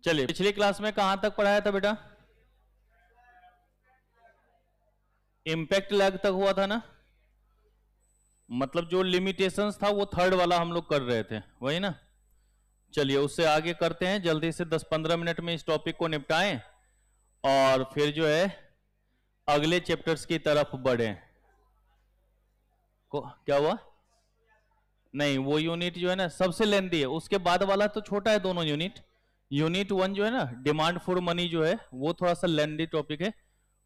चलिए, पिछली क्लास में कहां तक पढ़ाया था बेटा? इंपैक्ट लैग तक हुआ था ना, मतलब जो लिमिटेशंस था वो थर्ड वाला हम लोग कर रहे थे, वही ना। चलिए उससे आगे करते हैं, जल्दी से 10-15 मिनट में इस टॉपिक को निपटाएं और फिर जो है अगले चैप्टर्स की तरफ बढ़े। क्या हुआ? नहीं, वो यूनिट जो है ना सबसे लेंथी है, उसके बाद वाला तो छोटा है दोनों यूनिट। यूनिट 1 जो है ना, डिमांड फॉर मनी जो है, वो थोड़ा सा लेंथी टॉपिक है,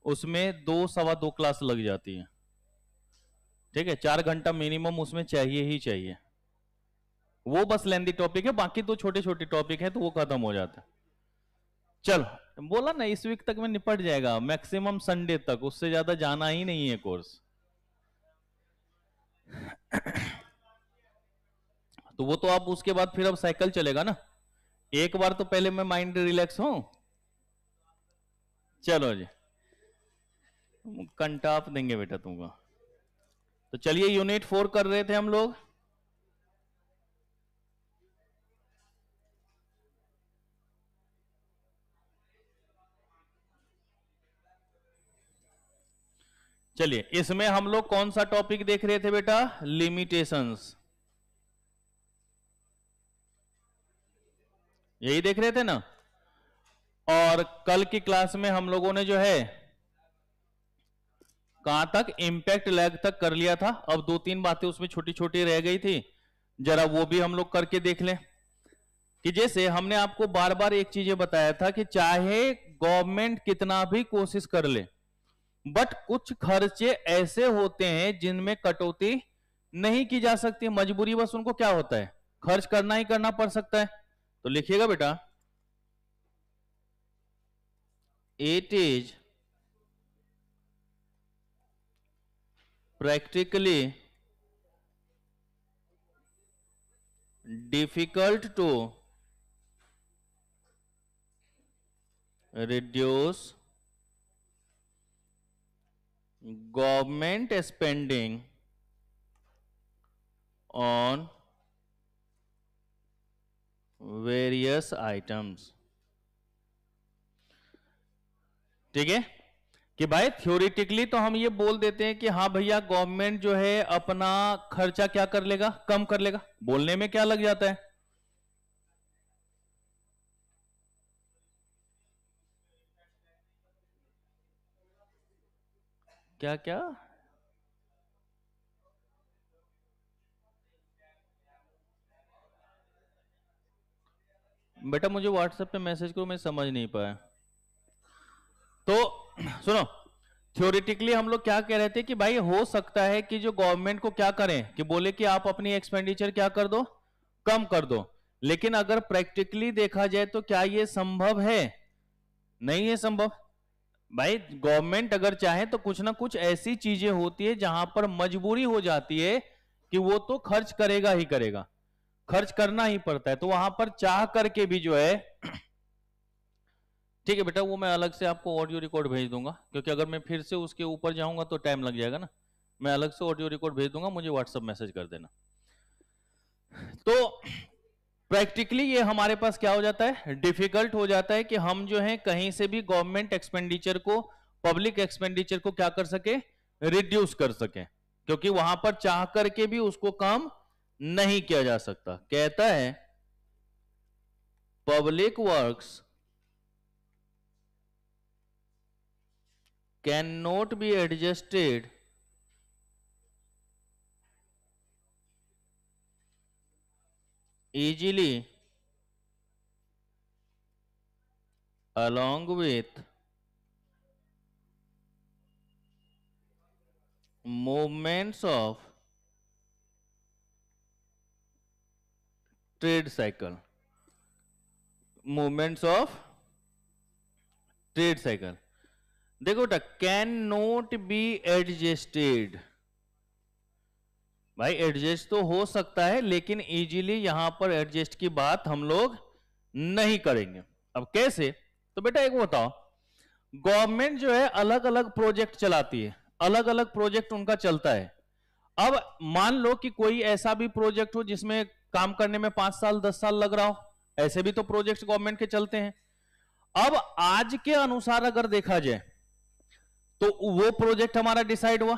उसमें 2-2.25 क्लास लग जाती है। ठीक है, 4 घंटा मिनिमम उसमें चाहिए ही चाहिए। वो बस लेंथी टॉपिक है, बाकी तो छोटे छोटे टॉपिक है तो वो खत्म हो जाता है। चलो, बोला ना इस वीक तक में निपट जाएगा, मैक्सिमम संडे तक, उससे ज्यादा जाना ही नहीं है कोर्स। तो वो तो आप उसके बाद फिर अब साइकिल चलेगा ना, एक बार तो पहले मैं माइंड रिलैक्स हूं। चलो जी, कंटाप देंगे बेटा तुमको। तो चलिए यूनिट 4 कर रहे थे हम लोग। चलिए, इसमें हम लोग कौन सा टॉपिक देख रहे थे बेटा? लिमिटेशंस, यही देख रहे थे ना। और कल की क्लास में हम लोगों ने जो है कहां तक? इंपैक्ट लैग तक कर लिया था। अब 2-3 बातें उसमें छोटी छोटी रह गई थी, जरा वो भी हम लोग करके देख लें। कि जैसे हमने आपको बार बार एक चीज बताया था कि चाहे गवर्नमेंट कितना भी कोशिश कर ले, बट कुछ खर्चे ऐसे होते हैं जिनमें कटौती नहीं की जा सकती, मजबूरी बस उनको क्या होता है, खर्च करना ही करना पड़ सकता है। तो लिखिएगा बेटा, it is practically difficult to reduce government spending on various items। ठीक है कि भाई थ्योरेटिकली तो हम ये बोल देते हैं कि हाँ भैया गवर्नमेंट जो है अपना खर्चा क्या कर लेगा, कम कर लेगा। बोलने में क्या लग जाता है? क्या क्या? बेटा मुझे व्हाट्सएप पे मैसेज करो, मैं समझ नहीं पाया। तो सुनो, थ्योरेटिकली हम लोग क्या कह रहे थे कि भाई हो सकता है कि जो गवर्नमेंट को क्या करें कि बोले कि आप अपनी एक्सपेंडिचर क्या कर दो, कम कर दो। लेकिन अगर प्रैक्टिकली देखा जाए तो क्या ये संभव है? नहीं है संभव। भाई गवर्नमेंट अगर चाहे तो कुछ ना कुछ ऐसी चीजें होती है जहां पर मजबूरी हो जाती है कि वो तो खर्च करेगा ही करेगा, खर्च करना ही पड़ता है, तो वहां पर चाह करके भी जो है ठीक है बेटा, वो मैं अलग से आपको ऑडियो रिकॉर्ड भेज दूंगा, क्योंकि अगर मैं फिर से उसके ऊपर जाऊंगा तो टाइम लग जाएगा ना। मैं अलग से ऑडियो रिकॉर्ड भेज दूंगा, मुझे व्हाट्सएप मैसेज कर देना। तो प्रैक्टिकली ये हमारे पास क्या हो जाता है, डिफिकल्ट हो जाता है कि हम जो है कहीं से भी गवर्नमेंट एक्सपेंडिचर को, पब्लिक एक्सपेंडिचर को क्या कर सके, रिड्यूस कर सके, क्योंकि वहां पर चाह करके भी उसको कम नहीं किया जा सकता। कहता है public works cannot be adjusted easily along with movements of trade cycle, movements of trade cycle। देखो बेटा, कैन नॉट बी एडजस्टेड, भाई एडजस्ट तो हो सकता है लेकिन इजीली यहां पर एडजस्ट की बात हम लोग नहीं करेंगे। अब कैसे? तो बेटा एक बताओ, गवर्नमेंट जो है अलग अलग प्रोजेक्ट चलाती है, अलग अलग प्रोजेक्ट उनका चलता है। अब मान लो कि कोई ऐसा भी प्रोजेक्ट हो जिसमें काम करने में 5 साल 10 साल लग रहा हो, ऐसे भी तो प्रोजेक्ट गवर्नमेंट के चलते हैं। अब आज के अनुसार अगर देखा जाए तो वो प्रोजेक्ट हमारा डिसाइड हुआ,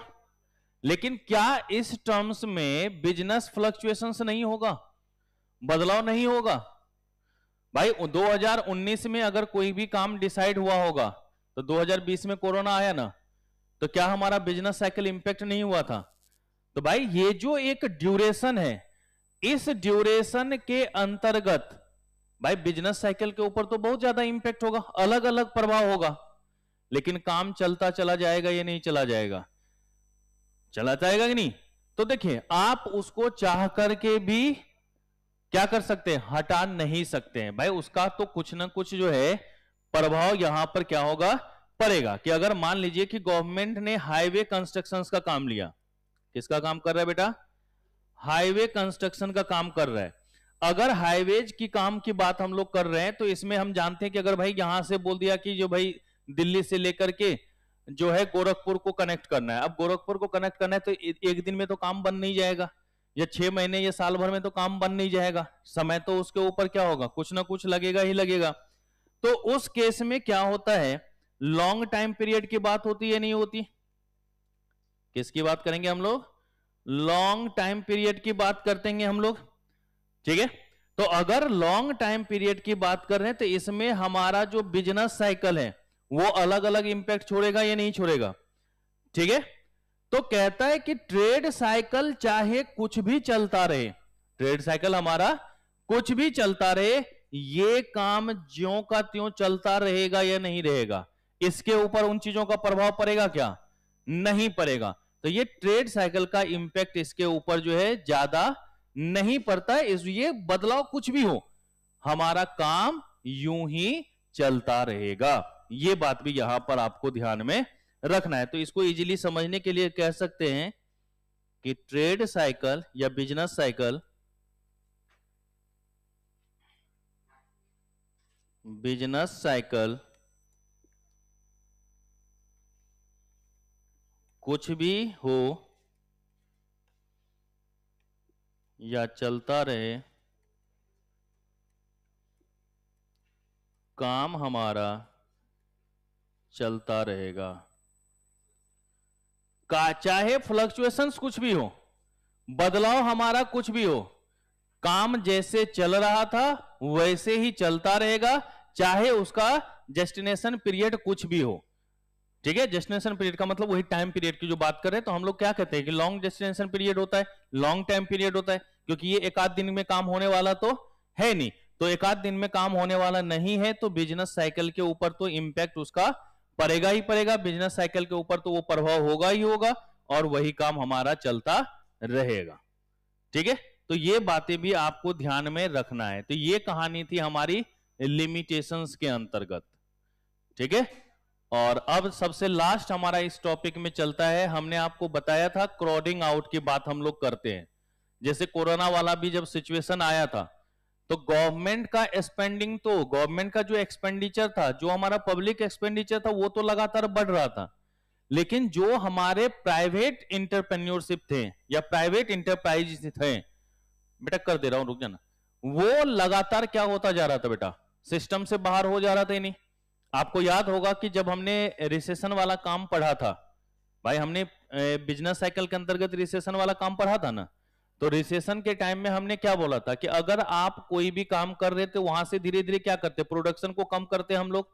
लेकिन क्या इस टर्म्स में बिजनेस फ्लक्चुएशंस नहीं होगा, बदलाव नहीं होगा? भाई 2019 में अगर कोई भी काम डिसाइड हुआ होगा तो 2020 में कोरोना आया ना, तो क्या हमारा बिजनेस साइकिल इंपैक्ट नहीं हुआ था? तो भाई ये जो एक ड्यूरेशन है, इस ड्यूरेशन के अंतर्गत भाई बिजनेस साइकिल के ऊपर तो बहुत ज्यादा इंपैक्ट होगा, अलग अलग प्रभाव होगा, लेकिन काम चलता चला जाएगा या नहीं चला जाएगा? चला जाएगा कि नहीं? तो देखिए, आप उसको चाह करके भी क्या कर सकते हैं, हटा नहीं सकते हैं भाई, उसका तो कुछ ना कुछ जो है प्रभाव यहां पर क्या होगा, पड़ेगा। कि अगर मान लीजिए कि गवर्नमेंट ने हाईवे कंस्ट्रक्शन का काम लिया, किसका काम कर रहा है बेटा? हाईवे कंस्ट्रक्शन का काम कर रहा है। अगर हाईवेज की काम की बात हम लोग कर रहे हैं तो इसमें हम जानते हैं कि अगर भाई यहां से बोल दिया कि जो भाई दिल्ली से लेकर के जो है गोरखपुर को कनेक्ट करना है, अब गोरखपुर को कनेक्ट करना है तो एक दिन में तो काम बन नहीं जाएगा, या 6 महीने या साल भर में तो काम बन नहीं जाएगा, समय तो उसके ऊपर क्या होगा, कुछ ना कुछ लगेगा ही लगेगा। तो उस केस में क्या होता है, लॉन्ग टाइम पीरियड की बात होती है नहीं होती? किसकी बात करेंगे हम लोग? लॉन्ग टाइम पीरियड की बात करते हैं हम लोग, ठीक है। तो अगर लॉन्ग टाइम पीरियड की बात कर रहे हैं तो इसमें हमारा जो बिजनेस साइकिल है वो अलग अलग इंपैक्ट छोड़ेगा या नहीं छोड़ेगा, ठीक है। तो कहता है कि ट्रेड साइकिल चाहे कुछ भी चलता रहे, ट्रेड साइकिल हमारा कुछ भी चलता रहे, ये काम ज्यों का त्यों चलता रहेगा या नहीं रहेगा, इसके ऊपर उन चीजों का प्रभाव पड़ेगा क्या? नहीं पड़ेगा। तो ये ट्रेड साइकिल का इंपैक्ट इसके ऊपर जो है ज्यादा नहीं पड़ता है, ये बदलाव कुछ भी हो हमारा काम यूं ही चलता रहेगा। ये बात भी यहां पर आपको ध्यान में रखना है। तो इसको इजीली समझने के लिए कह सकते हैं कि ट्रेड साइकिल या बिजनेस साइकिल, बिजनेस साइकिल कुछ भी हो या चलता रहे, काम हमारा चलता रहेगा। चाहे फ्लक्चुएशंस कुछ भी हो, बदलाव हमारा कुछ भी हो, काम जैसे चल रहा था वैसे ही चलता रहेगा, चाहे उसका डेस्टिनेशन पीरियड कुछ भी हो, ठीक है। डेस्टिनेशन पीरियड का मतलब वही टाइम पीरियड की जो बात कर रहे हैं, तो हम लोग क्या कहते हैं कि लॉन्ग डेस्टिनेशन पीरियड होता है, लॉन्ग टाइम पीरियड होता है, क्योंकि ये एक आध दिन में काम होने वाला तो है नहीं। तो एक आध दिन में काम होने वाला नहीं है तो बिजनेस साइकिल के ऊपर तो इंपैक्ट उसका पड़ेगा ही पड़ेगा, बिजनेस साइकिल के ऊपर तो वो प्रभाव होगा ही होगा, और वही काम हमारा चलता रहेगा, ठीक है। तो ये बातें भी आपको ध्यान में रखना है। तो ये कहानी थी हमारी लिमिटेशंस के अंतर्गत, ठीक है। और अब सबसे लास्ट हमारा इस टॉपिक में चलता है, हमने आपको बताया था क्राउडिंग आउट की बात हम लोग करते हैं। जैसे कोरोना वाला भी जब सिचुएशन आया था तो गवर्नमेंट का स्पेंडिंग, तो गवर्नमेंट का जो एक्सपेंडिचर था, जो हमारा पब्लिक एक्सपेंडिचर था, वो तो लगातार बढ़ रहा था, लेकिन जो हमारे प्राइवेट इंटरप्रेन्योरशिप थे या प्राइवेट इंटरप्राइज थे, बेटा कर दे रहा हूं रुक जाना, वो लगातार क्या होता जा रहा था बेटा, सिस्टम से बाहर हो जा रहा था ही नहीं। आपको याद होगा कि जब हमने रिसेशन वाला काम पढ़ा था, भाई हमने बिजनेस साइकिल के अंतर्गत रिसेशन वाला काम पढ़ा था ना, तो रिसेशन के टाइम में हमने क्या बोला था कि अगर आप कोई भी काम कर रहे थे वहां से धीरे धीरे क्या करते, प्रोडक्शन को कम करते हम लोग,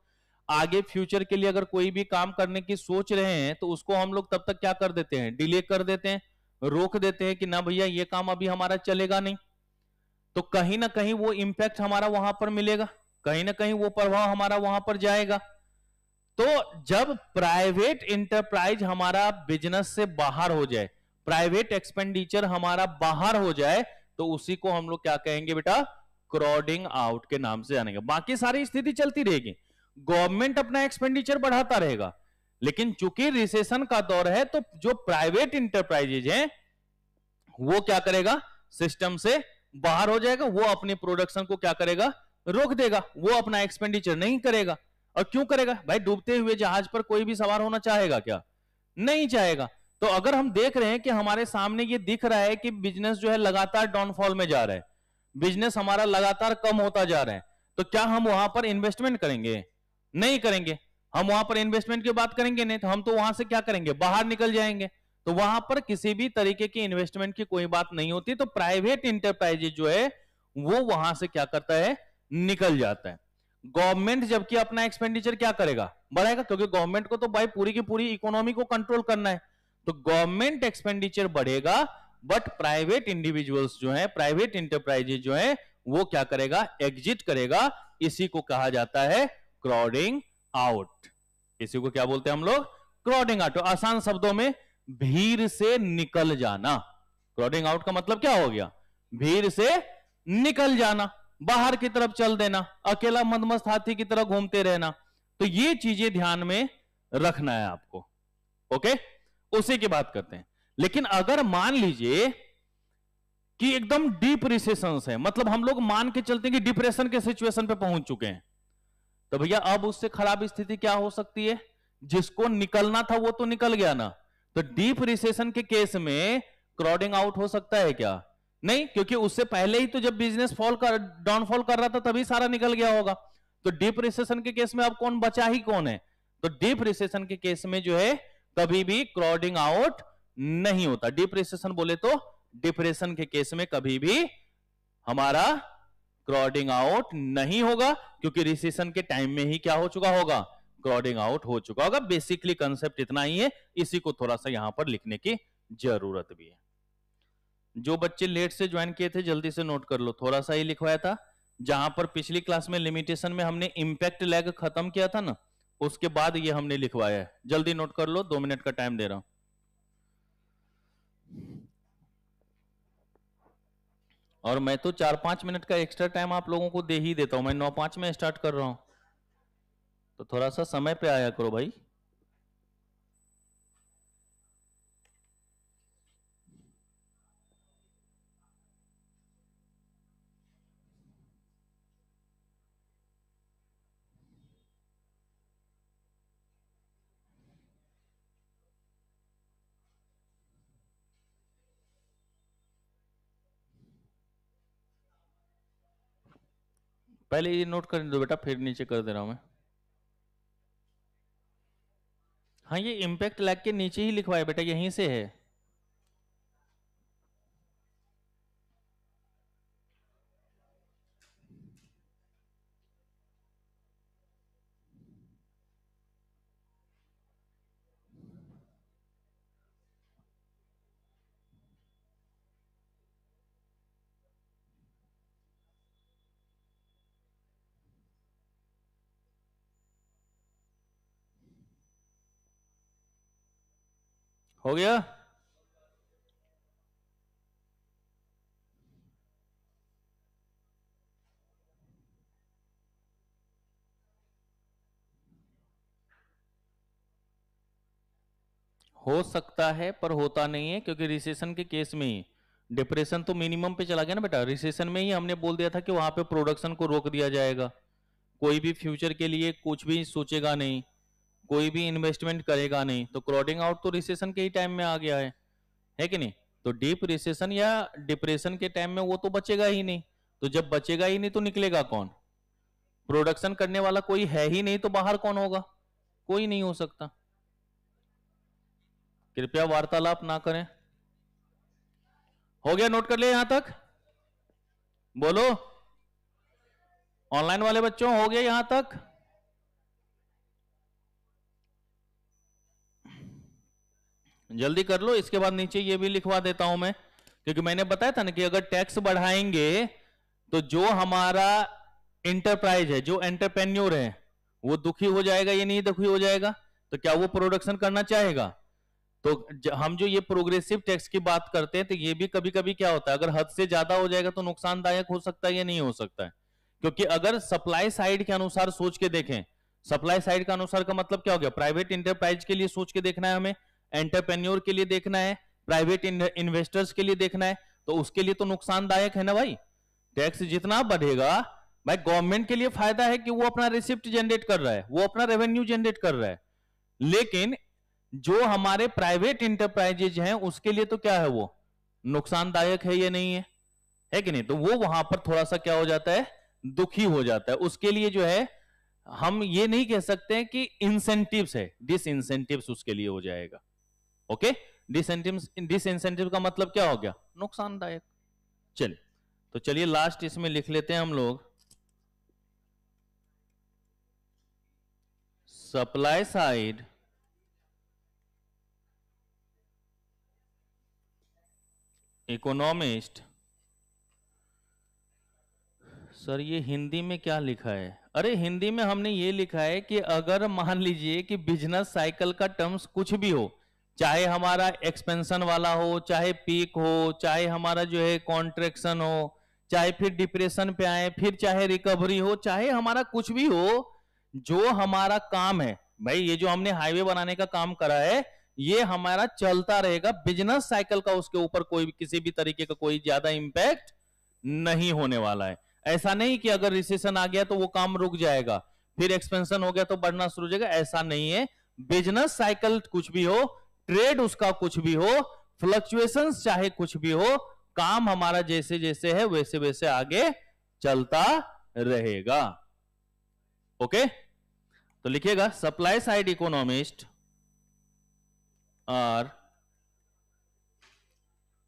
आगे फ्यूचर के लिए अगर कोई भी काम करने की सोच रहे हैं तो उसको हम लोग तब तक क्या कर देते हैं, डिले कर देते हैं, रोक देते हैं कि ना भैया ये काम अभी हमारा चलेगा नहीं। तो कहीं ना कहीं वो इंपैक्ट हमारा वहां पर मिलेगा, कहीं ना कहीं वो प्रभाव हमारा वहां पर जाएगा। तो जब प्राइवेट इंटरप्राइज हमारा बिजनेस से बाहर हो जाए, प्राइवेट एक्सपेंडिचर हमारा बाहर हो जाए, तो उसी को हम लोग क्या कहेंगे बेटा, क्राउडिंग आउट के नाम से जानेंगे। बाकी सारी स्थिति चलती रहेगी, गवर्नमेंट अपना एक्सपेंडिचर बढ़ाता रहेगा, लेकिन चूंकि रिसेशन का दौर है तो जो प्राइवेट इंटरप्राइजेज हैं वो क्या करेगा, सिस्टम से बाहर हो जाएगा, वो अपनी प्रोडक्शन को क्या करेगा, रोक देगा, वो अपना एक्सपेंडिचर नहीं करेगा। और क्यों करेगा भाई, डूबते हुए जहाज पर कोई भी सवार होना चाहेगा क्या, नहीं चाहेगा। तो अगर हम देख रहे हैं कि हमारे सामने ये दिख रहा है कि बिजनेस जो है लगातार डाउनफॉल में जा रहा है, बिजनेस हमारा लगातार कम होता जा रहा है, तो क्या हम वहां पर इन्वेस्टमेंट करेंगे, नहीं करेंगे। हम वहां पर इन्वेस्टमेंट की बात करेंगे नहीं, तो हम तो वहां से क्या करेंगे, बाहर निकल जाएंगे। तो वहां पर किसी भी तरीके की इन्वेस्टमेंट की कोई बात नहीं होती। तो प्राइवेट इंटरप्राइजेज जो है वो वहां से क्या करता है, निकल जाता है। गवर्नमेंट जबकि अपना एक्सपेंडिचर क्या करेगा, बढ़ाएगा, क्योंकि गवर्नमेंट को तो भाई पूरी की पूरी इकोनॉमी को कंट्रोल करना है। तो गवर्नमेंट एक्सपेंडिचर बढ़ेगा, बट प्राइवेट इंडिविजुअल्स जो है, प्राइवेट इंटरप्राइजेज जो है, वो क्या करेगा, एग्जिट करेगा। इसी को कहा जाता है क्राउडिंग आउट। इसी को क्या बोलते हैं हम लोग, क्राउडिंग आउट। आसान शब्दों में भीड़ से निकल जाना। क्राउडिंग आउट का मतलब क्या हो गया, भीड़ से निकल जाना, बाहर की तरफ चल देना, अकेला मदमस्त हाथी की तरह घूमते रहना। तो ये चीजें ध्यान में रखना है आपको। ओके, उसी की बात करते हैं। लेकिन अगर मान लीजिए कि एकदम डीप रिसेशन है, मतलब हम लोग मान के चलते हैं कि डिप्रेशन के सिचुएशन पे पहुंच चुके हैं, तो भैया अब उससे खराब स्थिति क्या हो सकती है, जिसको निकलना था वो तो निकल गया ना। तो डीप रिसेशन के केस में क्राउडिंग आउट हो सकता है क्या, नहीं, क्योंकि उससे पहले ही तो जब बिजनेस डाउनफॉल कर रहा था तभी सारा निकल गया होगा। तो डीप रिसेशन के केस में अब कौन बचा ही कौन है। तो डीप रिसेशन के केस में जो है कभी भी क्राउडिंग आउट नहीं होता। डीप रिसेशन बोले तो डिप्रेशन के केस में कभी भी हमारा क्राउडिंग आउट नहीं होगा, क्योंकि रिसेशन के टाइम में ही क्या हो चुका होगा, क्राउडिंग आउट हो चुका होगा। बेसिकली कंसेप्ट इतना ही है, इसी को थोड़ा सा यहां पर लिखने की जरूरत भी है। जो बच्चे लेट से ज्वाइन किए थे जल्दी से नोट कर लो, थोड़ा सा ही लिखवाया था। जहां पर पिछली क्लास में लिमिटेशन में हमने इंपैक्ट लैग खत्म किया था ना, उसके बाद ये हमने लिखवाया है। जल्दी नोट कर लो, 2 मिनट का टाइम दे रहा हूं। और मैं तो 4-5 मिनट का एक्स्ट्रा टाइम आप लोगों को दे ही देता हूं। मैं 9:05 में स्टार्ट कर रहा हूं, तो थोड़ा सा समय पे आया करो भाई। पहले ये नोट कर दो बेटा, फिर नीचे कर दे रहा हूं मैं। हाँ, ये इंपैक्ट लैग के नीचे ही लिखवाया बेटा, यहीं से है। हो गया। हो सकता है पर होता नहीं है, क्योंकि रिसेशन के केस में ही डिप्रेशन तो मिनिमम पे चला गया ना बेटा। रिसेशन में ही हमने बोल दिया था कि वहां पे प्रोडक्शन को रोक दिया जाएगा, कोई भी फ्यूचर के लिए कुछ भी सोचेगा नहीं, कोई भी इन्वेस्टमेंट करेगा नहीं। तो क्राउडिंग आउट तो रिसेशन के ही टाइम में आ गया है कि नहीं। तो डीप रिसेशन या डिप्रेशन के टाइम में वो तो बचेगा ही नहीं। तो जब बचेगा ही नहीं तो निकलेगा कौन, प्रोडक्शन करने वाला कोई है ही नहीं, तो बाहर कौन होगा, कोई नहीं हो सकता। कृपया वार्तालाप ना करें। हो गया, नोट कर लिया यहां तक, बोलो। ऑनलाइन वाले बच्चों हो गया यहां तक, जल्दी कर लो। इसके बाद नीचे ये भी लिखवा देता हूं मैं, क्योंकि मैंने बताया था ना कि अगर टैक्स बढ़ाएंगे तो जो हमारा इंटरप्राइज है, जो एंटरप्रेन्योर है, वो दुखी हो जाएगा या नहीं दुखी हो जाएगा। तो क्या वो प्रोडक्शन करना चाहेगा। तो हम जो ये प्रोग्रेसिव टैक्स की बात करते हैं, तो ये भी कभी कभी क्या होता है, अगर हद से ज्यादा हो जाएगा तो नुकसानदायक हो सकता है या नहीं हो सकता है। क्योंकि अगर सप्लाई साइड के अनुसार सोच के देखें, सप्लाई साइड का अनुसार का मतलब क्या हो गया, प्राइवेट इंटरप्राइज के लिए सोच के देखना है हमें, एंटरप्रेन्योर के लिए देखना है, प्राइवेट इन्वेस्टर्स के लिए देखना है। तो उसके लिए तो नुकसानदायक है ना भाई। टैक्स जितना बढ़ेगा भाई, गवर्नमेंट के लिए फायदा है कि वो अपना रिसिप्ट जनरेट कर रहा है, वो अपना रेवेन्यू जनरेट कर रहा है। लेकिन जो हमारे प्राइवेट इंटरप्राइजेज हैं उसके लिए तो क्या है, वो नुकसानदायक है या नहीं है कि नहीं। तो वो वहां पर थोड़ा सा क्या हो जाता है, दुखी हो जाता है। उसके लिए जो है हम ये नहीं कह सकते हैं कि इंसेंटिव्स है, डिस इंसेंटिव्स उसके लिए हो जाएगा। ओके, डिस इंसेंटिव का मतलब क्या हो गया? नुकसानदायक। चलिए, तो चलिए लास्ट इसमें लिख लेते हैं हम लोग, सप्लाई साइड इकोनॉमिस्ट। सर ये हिंदी में क्या लिखा है? अरे हिंदी में हमने ये लिखा है कि अगर मान लीजिए कि बिजनेस साइकिल का टर्म्स कुछ भी हो, चाहे हमारा एक्सपेंशन वाला हो, चाहे पीक हो, चाहे हमारा जो है कॉन्ट्रेक्शन हो, चाहे फिर डिप्रेशन पे आए, फिर चाहे रिकवरी हो, चाहे हमारा कुछ भी हो, जो हमारा काम है भाई, ये जो हमने हाईवे बनाने का काम करा है, ये हमारा चलता रहेगा। बिजनेस साइकिल का उसके ऊपर कोई किसी भी तरीके का कोई ज्यादा इंपैक्ट नहीं होने वाला है। ऐसा नहीं कि अगर रिसेशन आ गया तो वो काम रुक जाएगा, फिर एक्सपेंशन हो गया तो बढ़ना शुरू हो जाएगा, ऐसा नहीं है। बिजनेस साइकिल कुछ भी हो, ट्रेड उसका कुछ भी हो, फ्लक्चुएशंस चाहे कुछ भी हो, काम हमारा जैसे जैसे है वैसे वैसे आगे चलता रहेगा। ओके, तो लिखिएगा supply side economist are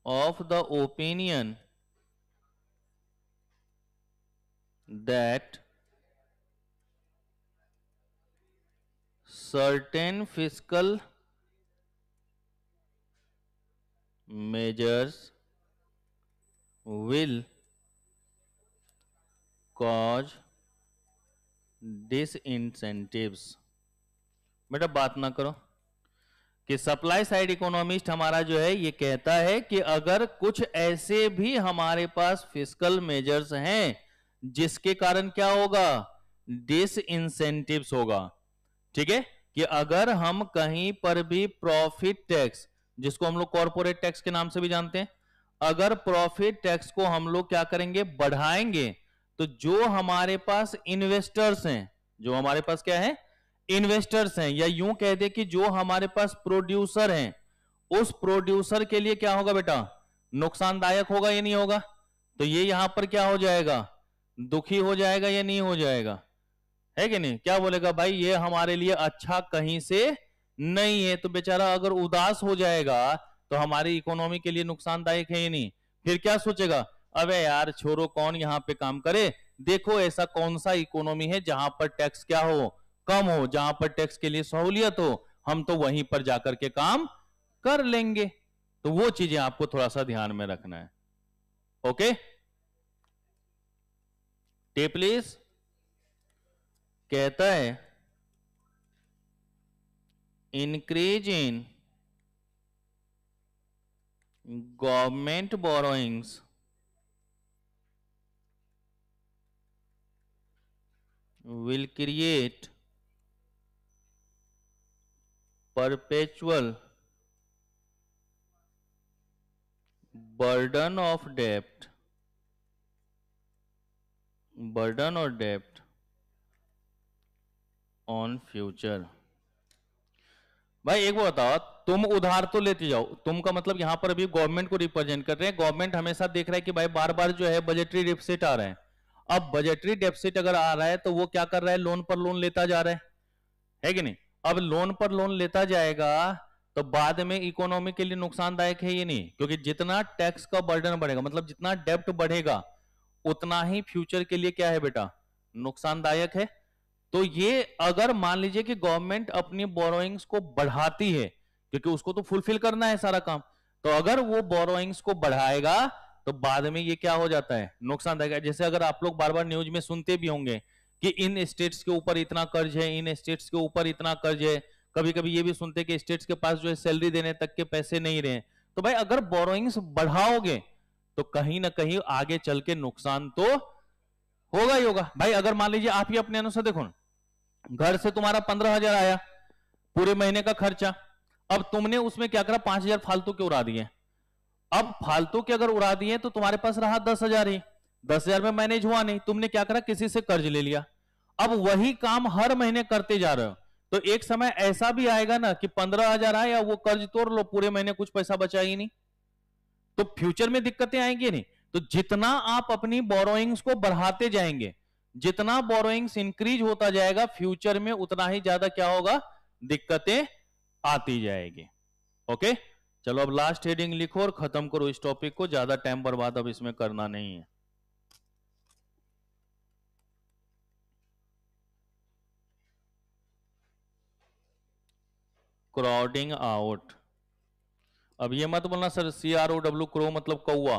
of the opinion that certain fiscal measures will cause disincentives। बेटा बात ना करो कि सप्लाई साइड इकोनॉमिस्ट हमारा जो है ये कहता है कि अगर कुछ ऐसे भी हमारे पास फिस्कल मेजर्स हैं जिसके कारण क्या होगा? डिसइंसेंटिव्स होगा। ठीक है, कि अगर हम कहीं पर भी प्रॉफिट टैक्स, जिसको हम लोग कॉर्पोरेट टैक्स के नाम से भी जानते हैं, अगर प्रॉफिट टैक्स को हम लोग क्या करेंगे? बढ़ाएंगे, तो जो हमारे पास इन्वेस्टर्स हैं, जो हमारे पास क्या है? इन्वेस्टर्स हैं, या यूं कह दे कि जो हमारे पास प्रोड्यूसर हैं, उस प्रोड्यूसर के लिए क्या होगा बेटा? नुकसानदायक होगा या नहीं होगा? तो ये यहां पर क्या हो जाएगा? दुखी हो जाएगा या नहीं हो जाएगा? है कि नहीं? क्या बोलेगा भाई ये हमारे लिए अच्छा कहीं से नहीं है, तो बेचारा अगर उदास हो जाएगा तो हमारी इकोनॉमी के लिए नुकसानदायक है या नहीं? फिर क्या सोचेगा? अबे यार छोड़ो, कौन यहाँ पे काम करे, देखो ऐसा कौन सा इकोनॉमी है जहां पर टैक्स क्या हो? कम हो, जहां पर टैक्स के लिए सहूलियत हो, हम तो वहीं पर जाकर के काम कर लेंगे। तो वो चीजें आपको थोड़ा सा ध्यान में रखना है। ओके, टेप्लीज कहता है increase in government borrowings will create perpetual burden of debt, burden or debt on future। भाई एक बात बताओ, तुम उधार तो लेते जाओ, तुम का मतलब यहां पर अभी गवर्नमेंट को रिप्रेजेंट कर रहे हैं, गवर्नमेंट हमेशा देख रहा है कि भाई बार बार जो है बजटरी डेफिसिट आ रहा है। अब बजटरी डेफिसिट अगर आ रहा है तो वो क्या कर रहा है? लोन पर लोन लेता जा रहा है कि नहीं? अब लोन पर लोन लेता जाएगा तो बाद में इकोनॉमी के लिए नुकसानदायक है ये नहीं, क्योंकि जितना टैक्स का बर्डन बढ़ेगा, मतलब जितना डेब्ट बढ़ेगा, उतना ही फ्यूचर के लिए क्या है बेटा? नुकसानदायक है। तो ये अगर मान लीजिए कि गवर्नमेंट अपनी बोरोइंग्स को बढ़ाती है, क्योंकि उसको तो फुलफिल करना है सारा काम, तो अगर वो बोरोइंग्स को बढ़ाएगा तो बाद में ये क्या हो जाता है? नुकसानदायक। जैसे अगर आप लोग बार बार न्यूज में सुनते भी होंगे कि इन स्टेट्स के ऊपर इतना कर्ज है, इन स्टेट्स के ऊपर इतना कर्ज है, कभी कभी ये भी सुनते कि स्टेट्स के पास जो है सैलरी देने तक के पैसे नहीं रहे। तो भाई अगर बोरोइंग्स बढ़ाओगे तो कहीं ना कहीं आगे चल के नुकसान तो होगा ही होगा। भाई अगर मान लीजिए आप ही अपने अनुसार देखो, घर से तुम्हारा 15,000 आया पूरे महीने का खर्चा, अब तुमने उसमें क्या करा? 5,000 फालतू के उड़ा दिए। अब फालतू के अगर उड़ा दिए तो तुम्हारे पास रहा 10,000 ही, 10,000 में मैनेज हुआ नहीं, तुमने क्या करा? किसी से कर्ज ले लिया। अब वही काम हर महीने करते जा रहे हो, तो एक समय ऐसा भी आएगा ना कि 15,000 आया, वो कर्ज तोड़ लो, पूरे महीने कुछ पैसा बचा ही नहीं, तो फ्यूचर में दिक्कतें आएंगी नहीं। तो जितना आप अपनी बोरोइंग्स को बढ़ाते जाएंगे, जितना बोरोइंग्स इंक्रीज होता जाएगा फ्यूचर में उतना ही ज्यादा क्या होगा, दिक्कतें आती जाएगी। ओके, चलो अब लास्ट हेडिंग लिखो और खत्म करो इस टॉपिक को, ज्यादा टाइम बर्बाद अब इसमें करना नहीं है। Crowding out. अब ये मत बोलना सर CROW क्रो मतलब कौआ,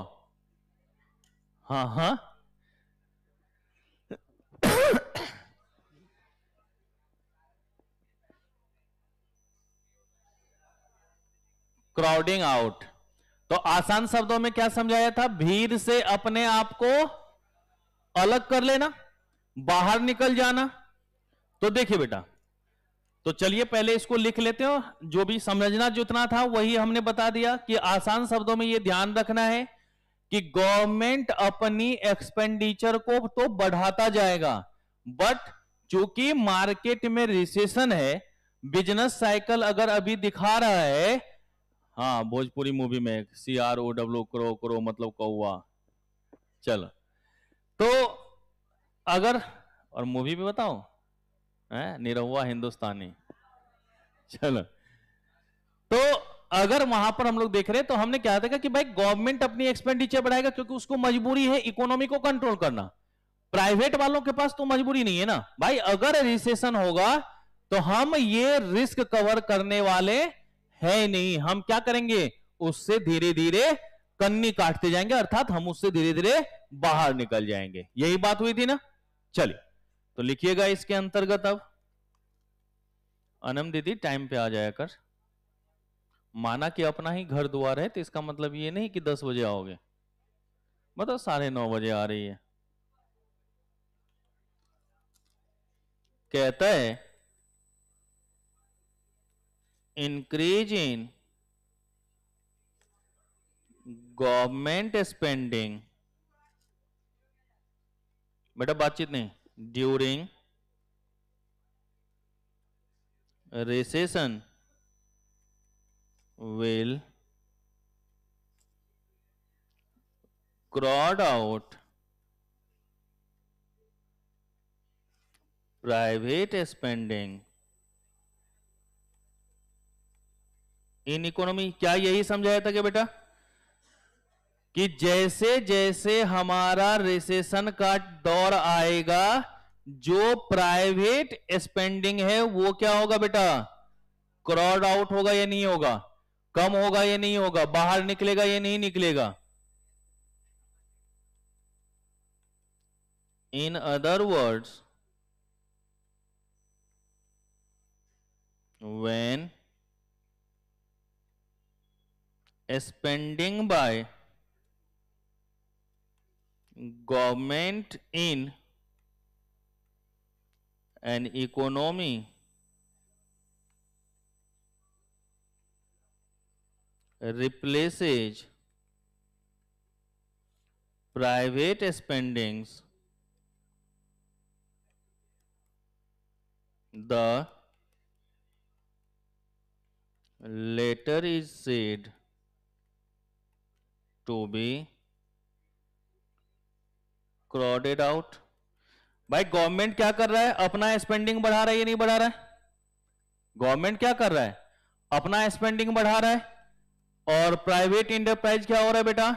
हाँ हाँ क्राउडिंग आउट। तो आसान शब्दों में क्या समझाया था, भीड़ से अपने आप को अलग कर लेना, बाहर निकल जाना। तो देखिए बेटा, तो चलिए पहले इसको लिख लेते हो, जो भी समझना जितना था वही हमने बता दिया कि आसान शब्दों में ये ध्यान रखना है कि गवर्नमेंट अपनी एक्सपेंडिचर को तो बढ़ाता जाएगा, बट चूंकि मार्केट में रिसेशन है, बिजनेस साइकिल अगर अभी दिखा रहा है, हाँ भोजपुरी मूवी में CROW क्रो, क्रो मतलब कौआ, चलो तो अगर, और मूवी भी बताओ है निरहुआ हिंदुस्तानी, चलो तो अगर वहां पर हम लोग देख रहे हैं तो हमने क्या देखा कि भाई गवर्नमेंट अपनी एक्सपेंडिचर बढ़ाएगा क्योंकि उसको मजबूरी है इकोनॉमी को कंट्रोल करना, प्राइवेट वालों के पास तो मजबूरी नहीं है ना भाई, अगर रिसेशन होगा तो हम ये रिस्क कवर करने वाले है नहीं, हम क्या करेंगे, उससे धीरे धीरे कन्नी काटते जाएंगे, अर्थात हम उससे धीरे धीरे बाहर निकल जाएंगे, यही बात हुई थी ना। चलिए तो लिखिएगा इसके अंतर्गत, अब अनम दीदी टाइम पे आ जाया कर, माना कि अपना ही घर द्वार है तो इसका मतलब ये नहीं कि 10 बजे आओगे, मतलब 9:30 बजे आ रही है। कहता है इंक्रीज इन गवर्नमेंट स्पेंडिंग, बेटा बातचीत नहीं, during recession will crowd out private spending in economy. क्या यही समझाया था क्या बेटा कि जैसे जैसे हमारा रिसेशन का दौर आएगा, जो प्राइवेट स्पेंडिंग है वो क्या होगा बेटा, क्रॉड आउट होगा या नहीं होगा, कम होगा या नहीं होगा, बाहर निकलेगा या नहीं निकलेगा। In other words, when spending by government in an economy replaces private spendings, the latter is said to be crowded out। भाई गवर्नमेंट क्या कर रहा है, अपना स्पेंडिंग बढ़ा रहा है या नहीं बढ़ा रहा है, गवर्नमेंट क्या कर रहा है, अपना स्पेंडिंग बढ़ा रहा है, और प्राइवेट इंटरप्राइज क्या हो रहा है बेटा,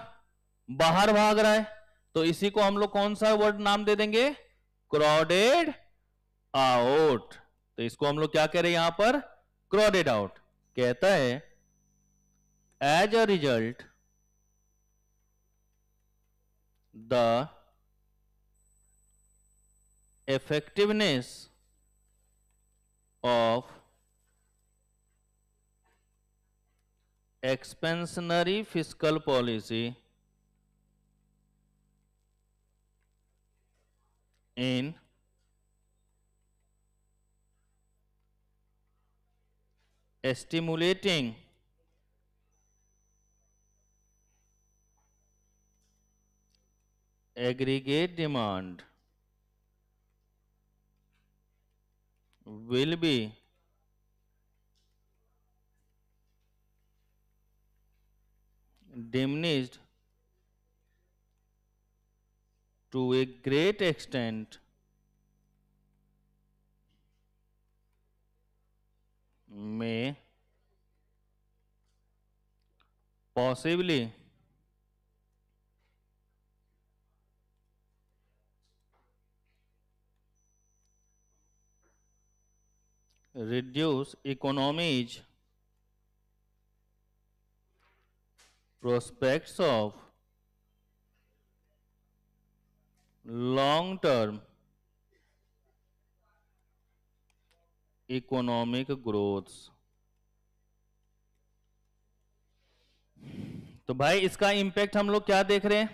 बाहर भाग रहा है। तो इसी को हम लोग कौन सा वर्ड नाम दे देंगे, क्राउडेड आउट। तो इसको हम लोग क्या कह रहे हैं यहां पर, क्राउडेड आउट। कहता है as a result the effectiveness of expansionary fiscal policy in stimulating aggregate demand will be diminished to a great extent possibly reduce economies prospects of long term economic growth. तो भाई इसका impact हम लोग क्या देख रहे हैं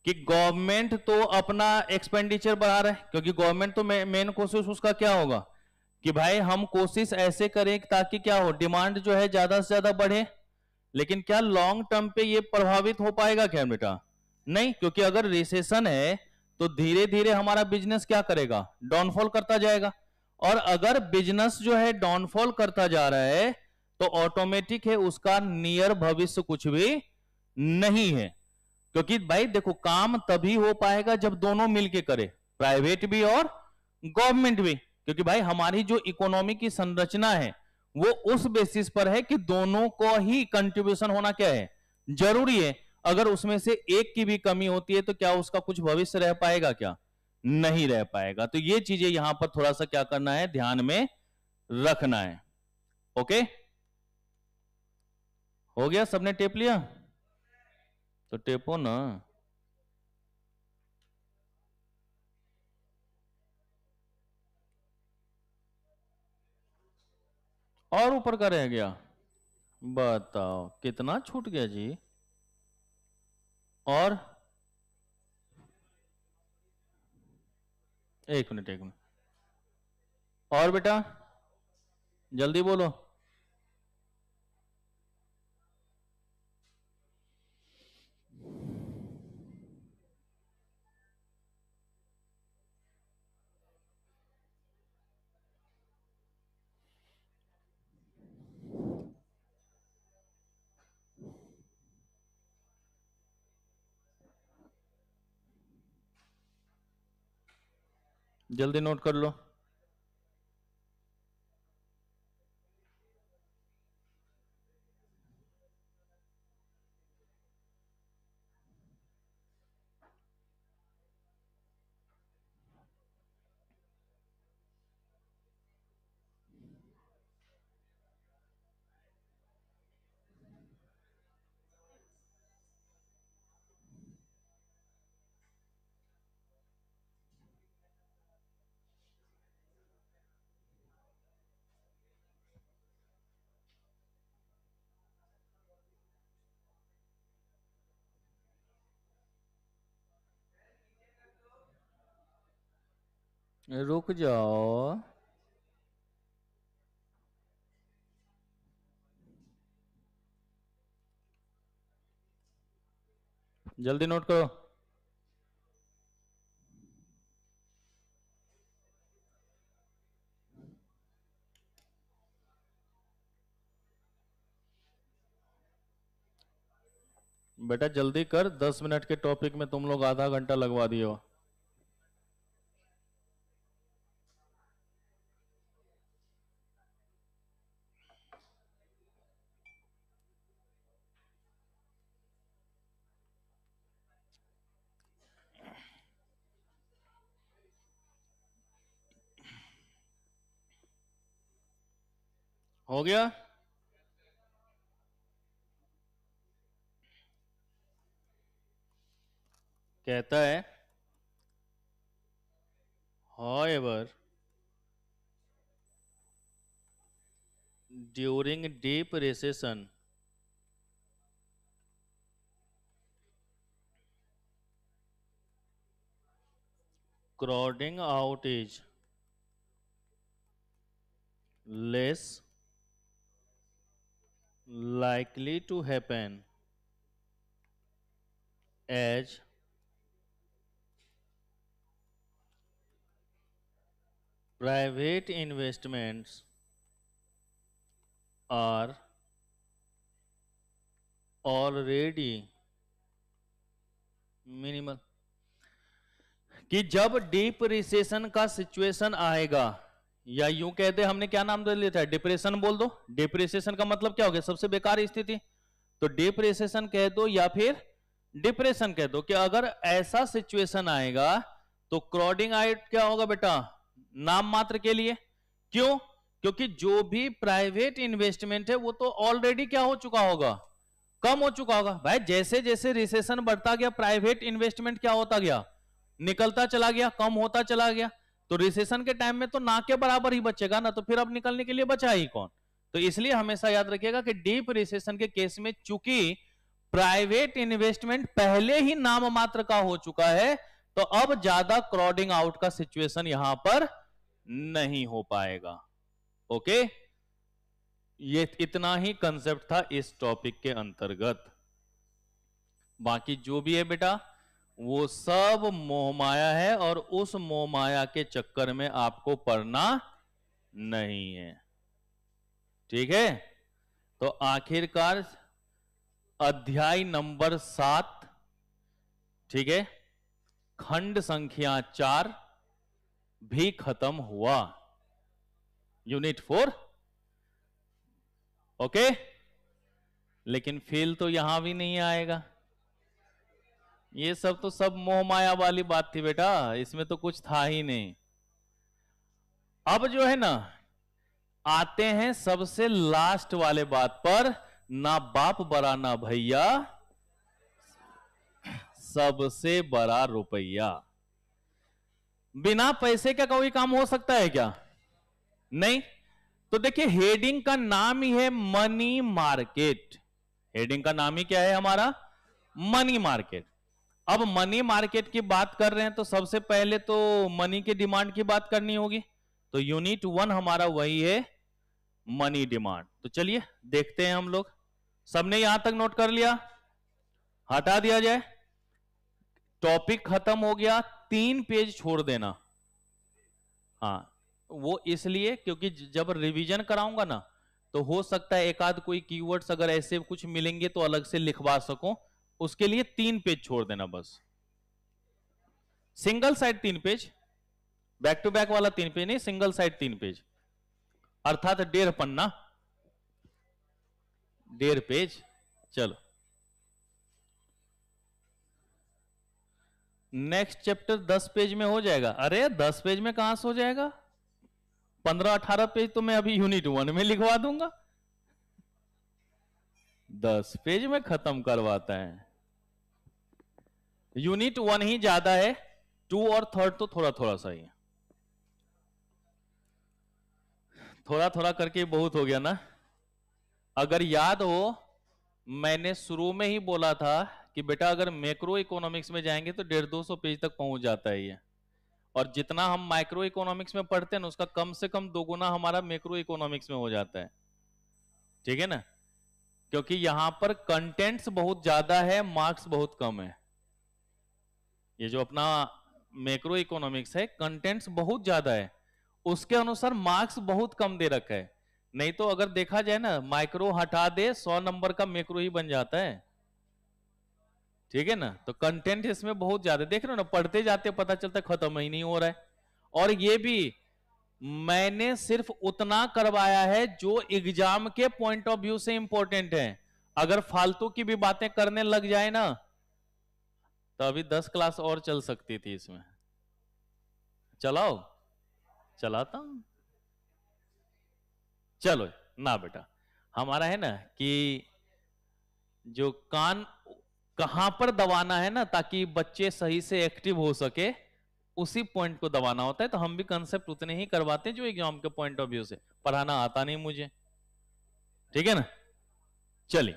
कि गवर्नमेंट तो अपना एक्सपेंडिचर बढ़ा रहा है, क्योंकि गवर्नमेंट तो मेन कोशिश उसका क्या होगा कि भाई हम कोशिश ऐसे करें ताकि क्या हो, डिमांड जो है ज्यादा से ज्यादा बढ़े। लेकिन क्या लॉन्ग टर्म पे ये प्रभावित हो पाएगा क्या बेटा? नहीं, क्योंकि अगर रिसेशन है तो धीरे धीरे हमारा बिजनेस क्या करेगा, डाउनफॉल करता जाएगा। और अगर बिजनेस जो है डाउनफॉल करता जा रहा है तो ऑटोमेटिक है उसका नियर भविष्य कुछ भी नहीं है। क्योंकि भाई देखो, काम तभी हो पाएगा जब दोनों मिलके करे, प्राइवेट भी और गवर्नमेंट भी। क्योंकि भाई हमारी जो इकोनॉमी की संरचना है वो उस बेसिस पर है कि दोनों को ही कंट्रीब्यूशन होना क्या है, जरूरी है। अगर उसमें से एक की भी कमी होती है तो क्या उसका कुछ भविष्य रह पाएगा? क्या नहीं रह पाएगा। तो ये चीजें यहां पर थोड़ा सा क्या करना है, ध्यान में रखना है। ओके, हो गया? सबने टेप लिया तो टेपो ना। और ऊपर का रह गया? बताओ कितना छूट गया जी। और एक मिनट, एक मिनट और बेटा, जल्दी बोलो। जल्दी नोट कर लो। रुक जाओ, जल्दी नोट करो। बेटा जल्दी कर, 10 मिनट के टॉपिक में तुम लोग आधा घंटा लगवा दिए हो। हो गया? कहता है however during deep recession crowding out is less likely to happen as private investments are already minimal। कि जब डीप रिसेशन का सिचुएशन आएगा, या यूं कहते, हमने क्या नाम दे लिया था, डिप्रेशन बोल दो। डिप्रेशन का मतलब क्या हो गया, सबसे बेकार स्थिति। तो डीप रिसेशन कह दो या फिर डिप्रेशन कह दो, कि अगर ऐसा सिचुएशन आएगा तो क्राउडिंग आउट क्या होगा बेटा, नाम मात्र के लिए। क्यों? क्योंकि जो भी प्राइवेट इन्वेस्टमेंट है वो तो ऑलरेडी क्या हो चुका होगा, कम हो चुका होगा। भाई जैसे जैसे रिसेशन बढ़ता गया प्राइवेट इन्वेस्टमेंट क्या होता गया, निकलता चला गया, कम होता चला गया। तो रिसेशन के टाइम में तो ना के बराबर ही बचेगा ना, तो फिर अब निकलने के लिए बचा ही कौन। तो इसलिए हमेशा याद रखिएगा कि डीप रिसेशन के केस में चूंकि प्राइवेट इन्वेस्टमेंट पहले ही नाम मात्र का हो चुका है, तो अब ज्यादा क्राउडिंग आउट का सिचुएशन यहां पर नहीं हो पाएगा। ओके, ये इतना ही कंसेप्ट था इस टॉपिक के अंतर्गत। बाकी जो भी है बेटा वो सब मोहमाया है, और उस मोहमाया के चक्कर में आपको पढ़ना नहीं है। ठीक है, तो आखिरकार अध्याय नंबर 7, ठीक है, खंड संख्या 4 भी खत्म हुआ, यूनिट 4। ओके, लेकिन फेल तो यहां भी नहीं आएगा। ये सब तो सब मोह माया वाली बात थी बेटा, इसमें तो कुछ था ही नहीं। अब जो है ना, आते हैं सबसे लास्ट वाले बात पर, ना बाप बड़ा ना भैया, सबसे बड़ा रुपया। बिना पैसे का कोई काम हो सकता है क्या? नहीं। तो देखिए हेडिंग का नाम ही है मनी मार्केट। हेडिंग का नाम ही क्या है हमारा? Money market. अब मनी मार्केट की बात कर रहे हैं तो सबसे पहले तो मनी की डिमांड की बात करनी होगी। तो यूनिट 1 हमारा वही है, मनी डिमांड। तो चलिए देखते हैं हम लोग। सबने यहां तक नोट कर लिया? हटा दिया जाए। टॉपिक खत्म हो गया, 3 पेज छोड़ देना। हाँ, वो इसलिए क्योंकि जब रिवीजन कराऊंगा ना, तो हो सकता है एक आध कोई कीवर्ड्स अगर ऐसे कुछ मिलेंगे तो अलग से लिखवा सकूं, उसके लिए 3 पेज छोड़ देना बस। Single side 3 page, back to back वाला 3 पेज नहीं, सिंगल साइड 3 पेज, अर्थात 1.5 पन्ना, 1.5 पेज। चलो नेक्स्ट चैप्टर 10 पेज में हो जाएगा। अरे 10 पेज में कहां से हो जाएगा, 15-18 पेज तो मैं अभी यूनिट 1 में लिखवा दूंगा, 10 पेज में खत्म करवाता है। यूनिट 1 ही ज्यादा है, 2 और 3 तो थोड़ा थोड़ा सा ही है। थोड़ा थोड़ा करके बहुत हो गया ना। अगर याद हो, मैंने शुरू में ही बोला था कि बेटा अगर मैक्रो इकोनॉमिक्स में जाएंगे तो 150-200 पेज तक पहुंच जाता है ये, और जितना हम माइक्रो इकोनॉमिक्स में पढ़ते हैं ना उसका कम से कम 2 गुना हमारा मैक्रो इकोनॉमिक्स में हो जाता है। ठीक है ना, क्योंकि यहां पर कंटेंट्स बहुत ज्यादा है, मार्क्स बहुत कम है। ये जो अपना मैक्रो इकोनॉमिक्स है, कंटेंट्स बहुत ज्यादा है, उसके अनुसार मार्क्स बहुत कम दे रखा है। नहीं तो अगर देखा जाए ना, माइक्रो हटा दे 100 नंबर का मैक्रो ही बन जाता है। ठीक है ना, तो कंटेंट इसमें बहुत ज्यादा, देख रहे हो ना, पढ़ते जाते पता चलता खत्म ही नहीं हो रहा है। और ये भी मैंने सिर्फ उतना करवाया है जो एग्जाम के पॉइंट ऑफ व्यू से इंपॉर्टेंट है। अगर फालतू की भी बातें करने लग जाए ना, तो अभी 10 क्लास और चल सकती थी इसमें। चलाओ, चलाता हूं। चलो ना बेटा, हमारा है ना कि जो कान कहां पर दबाना है ना, ताकि बच्चे सही से एक्टिव हो सके, उसी पॉइंट को दबाना होता है। तो हम भी कंसेप्ट उतने ही करवाते हैं जो एग्जाम के पॉइंट ऑफ व्यू से। पढ़ाना आता नहीं मुझे, ठीक है ना। चलिए